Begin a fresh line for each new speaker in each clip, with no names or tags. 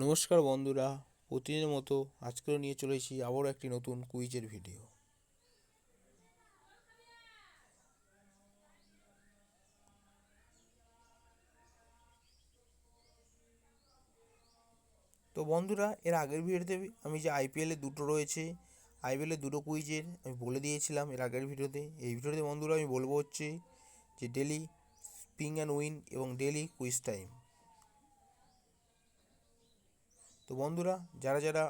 নমস্কার বন্ধুরা, প্রতিদিনের মতো আজকেও নিয়ে চলেছি আবারও একটি নতুন কুইজের ভিডিও। তো বন্ধুরা, এর আগের ভিডিওতে আমি যে আইপিএলের দুটো রয়েছে, আইপিএলের দুটো কুইজের আমি বলে দিয়েছিলাম এর আগের ভিডিওতে। এই ভিডিওতে বন্ধুরা আমি বলবো হচ্ছে যে ডেলি স্পিং অ্যান্ড উইন এবং ডেলি কুইজ টাইম। তো বন্ধুরা, যারা যারা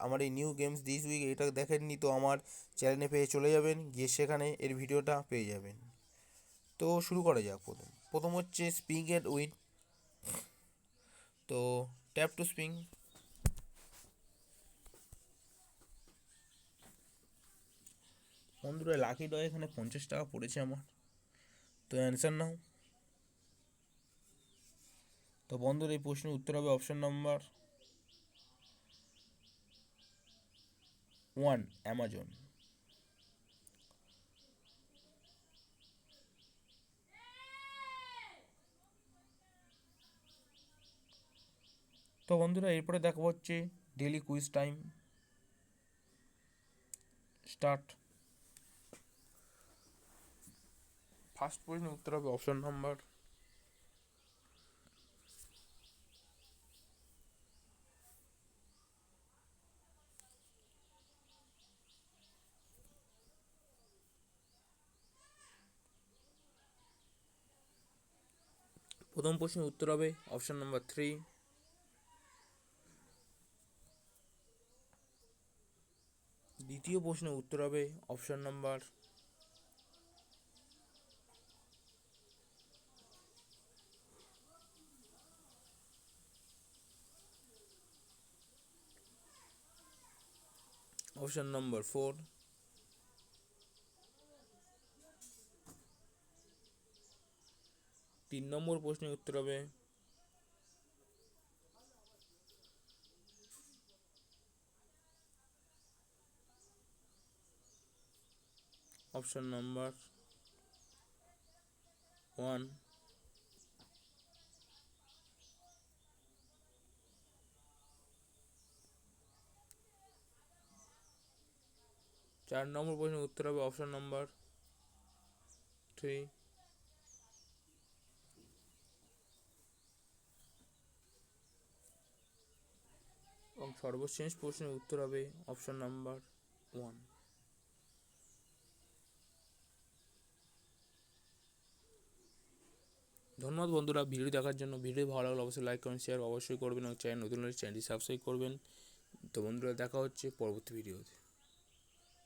আমার এই নিউ গেমস দিস উইক এটা দেখেননি, তো আমার চ্যানেলে পেয়ে চলে যাবেন, গিয়ে সেখানে এর ভিডিওটা পেয়ে যাবেন। তো শুরু করা যাক। প্রথম হচ্ছে স্পিং অ্যান্ড উইন। তো ট্যাপ টু স্পিং। বন্ধুরা, লাকি ড্র এখানে 50 টাকা পড়েছে আমার। তো অ্যান্সার নাও। তো বন্ধুরা, এই প্রশ্নের উত্তর হবে অপশন নাম্বার 1, অ্যামাজন। তো বন্ধুরা, এরপরে দেখা হচ্ছে daily quiz time. Start. First প্রশ্নের উত্তর হবে অপশন নাম্বার প্রথম প্রশ্নের উত্তর হবে অপশন নাম্বার 3। দ্বিতীয় প্রশ্নের উত্তর হবে অপশন নাম্বার অপশন নাম্বার 4। তিন নম্বর প্রশ্নের উত্তর হবে অপশন নাম্বার 1। চার নম্বর প্রশ্নের উত্তর হবে অপশন নাম্বার 3। এবং সর্বশেষ প্রশ্নের উত্তর হবে অপশন নাম্বার 1। ধন্যবাদ বন্ধুরা ভিডিও দেখার জন্য। ভিডিও ভালো লাগলে অবশ্যই লাইক কমেন্ট শেয়ার অবশ্যই করবেন এবং চ্যানেল নতুন হলে চ্যানেলটি সাবস্ক্রাইব করবেন। তো বন্ধুরা, দেখা হচ্ছে পরবর্তী ভিডিওতে।